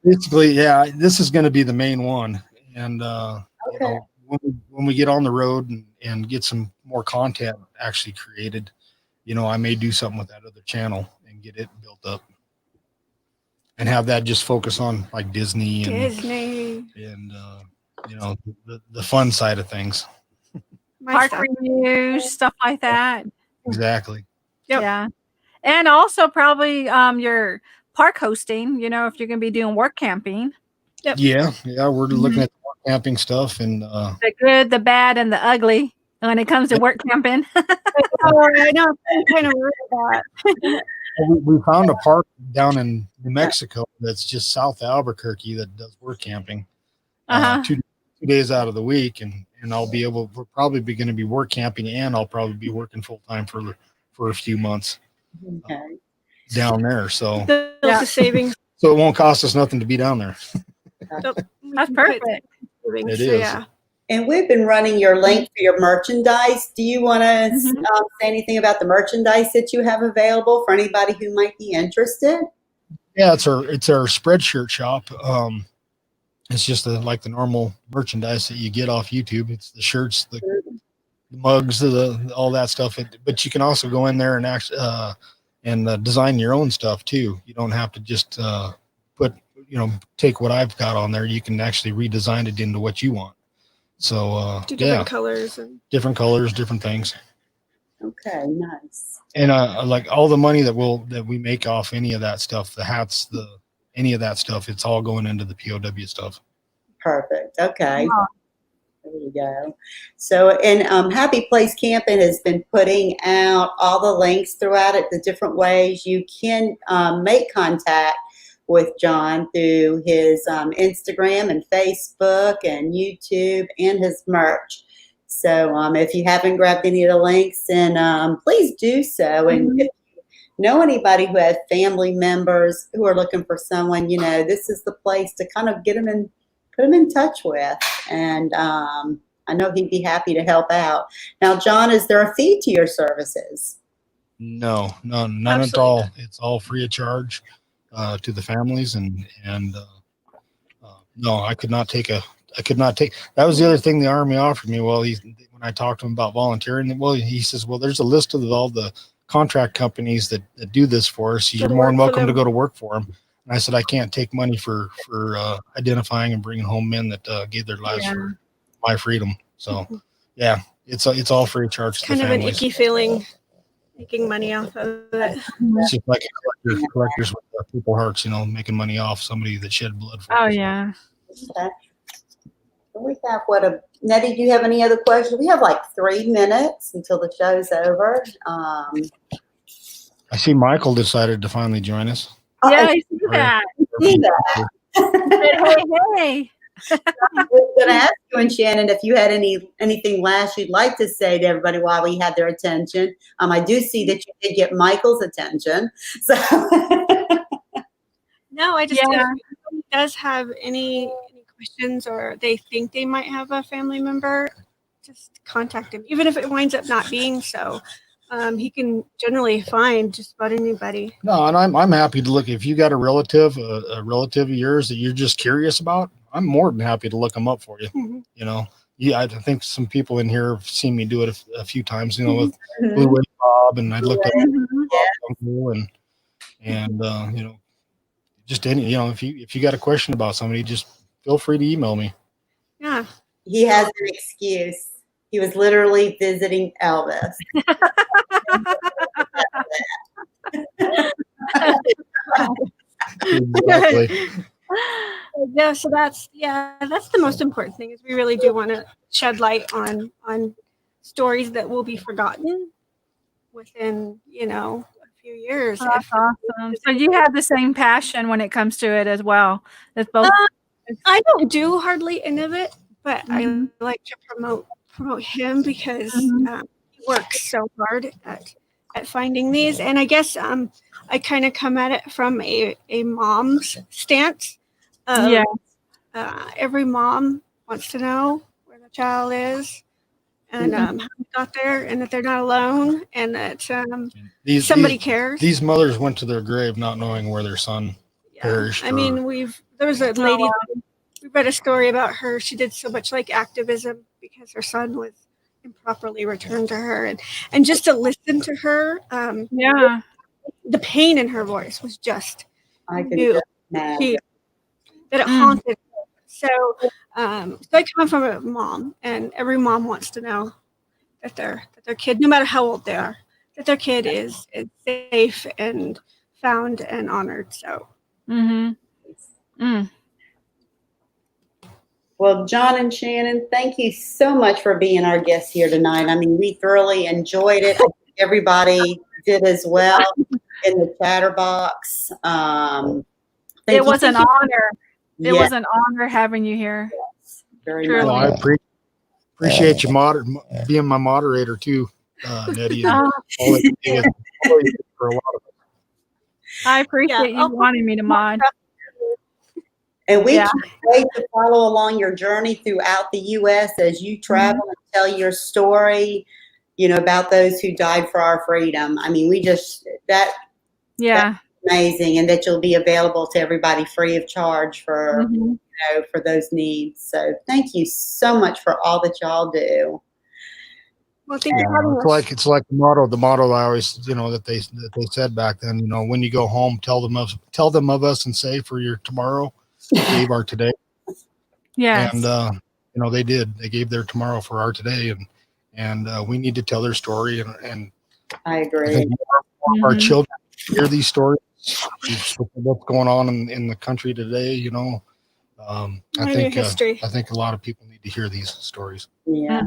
basically, this is going to be the main one. And when we get on the road and get some more content actually created, I may do something with that other channel and get it built up and have that just focus on like Disney and the fun side of things. Park reviews, stuff like that. Exactly. Yep. Yeah. And also probably your park hosting, if you're going to be doing work camping. Yep. Yeah. We're looking at the work camping stuff and the good, the bad, and the ugly when it comes to work camping. I know. I'm kind of worried about that. We found a park down in New Mexico that's just south of Albuquerque that does work camping 2 days out of the week, and we're probably going to be work camping, and I'll probably be working full time for a few months. Okay. down there. So the savings. So it won't cost us nothing to be down there. That's perfect. It so, is. Yeah. And we've been running your link for your merchandise. Do you want to say anything about the merchandise that you have available for anybody who might be interested? Yeah, it's our Spreadshirt shop. It's just like the normal merchandise that you get off YouTube. It's the shirts, the mugs, all that stuff. But you can also go in there and actually design your own stuff too. You don't have to just take what I've got on there. You can actually redesign it into what you want. So do different colors and different colors, different things. Okay, nice. And like all the money that we make off any of that stuff, the hats, any of that stuff, it's all going into the POW stuff. Perfect. Okay. Wow. There you go. So, and Happy Place Camping has been putting out all the links throughout it, the different ways you can make contact with John through his Instagram and Facebook and YouTube and his merch. So if you haven't grabbed any of the links, then please do so. And if you know anybody who has family members who are looking for someone, this is the place to kind of get them and put them in touch with. And I know he'd be happy to help out. Now, John, is there a fee to your services? No, none at all. It's all free of charge to the families, and no, I could not take. That was the other thing the Army offered me. Well, when I talked to him about volunteering, well, he says, well, there's a list of all the contract companies that do this for us. You're more than welcome to go to work for them. And I said, I can't take money for identifying and bringing home men that gave their lives for my freedom. So, yeah, it's all free of charge. Kind of an icky feeling, making money off of it. It's just like collectors with Purple Hearts, making money off somebody that shed blood for us. Oh, yeah. Okay. We have Nettie, do you have any other questions? We have like 3 minutes until the show's over. I see Michael decided to finally join us. Yeah, I see that. Hey. I was going to ask you and Shannon if you had anything last you'd like to say to everybody while we had their attention. I do see that you did get Michael's attention. So no, I just if anybody does have any questions or they think they might have a family member, just contact him. Even if it winds up not being so. He can generally find just about anybody. No, and I'm happy to look. If you got a relative of yours that you're just curious about, I'm more than happy to look them up for you. Mm-hmm. I think some people in here have seen me do it a few times. With Blue Wave Bob, and I looked up and just any. If you got a question about somebody, just feel free to email me. Yeah, he has an excuse. He was literally visiting Elvis. Exactly. Yeah, so that's the most important thing is we really do want to shed light on stories that will be forgotten within, a few years. That's awesome. So you have the same passion when it comes to it as well. It's both. I don't do hardly any of it, but I like to promote him because he works so hard at finding these. And I guess I kind of come at it from a mom's stance. Every mom wants to know where the child is and how they got there and that they're not alone and that somebody cares. These mothers went to their grave not knowing where their son perished. I mean, there was a lady, we read a story about her. She did so much activism because her son was improperly returned to her, and just to listen to her, the pain in her voice was just I can imagine that it haunted her. So I come from a mom, and every mom wants to know that their kid, no matter how old they are, that their kid is safe and found and honored. So. Well, John and Shannon, thank you so much for being our guests here tonight. I mean, we thoroughly enjoyed it. I think everybody did as well in the chatterbox. It was an honor. It was an honor having you here. Yes, very much. Well, I appreciate you being my moderator too, Nettie. For a lot of it. I appreciate you wanting me to mod. And we can't wait to follow along your journey throughout the U.S. as you travel and tell your story, about those who died for our freedom. I mean, that's amazing, and that you'll be available to everybody free of charge for for those needs. So thank you so much for all that y'all do. Well, thank you. It's like the motto I always, that they said back then, when you go home, tell them of us and say for your tomorrow, gave our today. Yes. And, they did. They gave their tomorrow for our today. And we need to tell their story. And I agree. I think more of our children hear these stories, what's going on in the country today, I think a lot of people need to hear these stories. Yeah.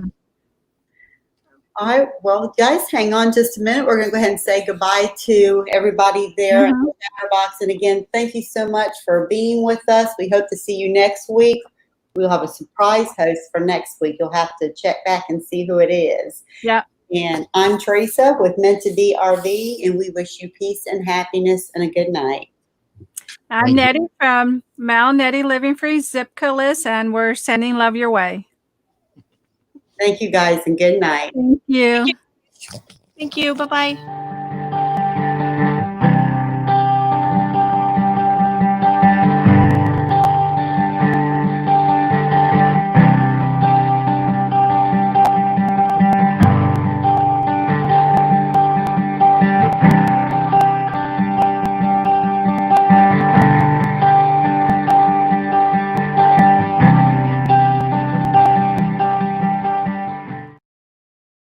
All right. Well, guys, hang on just a minute. We're going to go ahead and say goodbye to everybody there in the chat box. And again, thank you so much for being with us. We hope to see you next week. We'll have a surprise host for next week. You'll have to check back and see who it is. Yeah. And I'm Teresa with Meant to Be RV, and we wish you peace and happiness and a good night. I'm Nettie from Mount Nettie Living Free Zipco, and we're sending love your way. Thank you, guys, and good night. Thank you. Thank you. Bye-bye.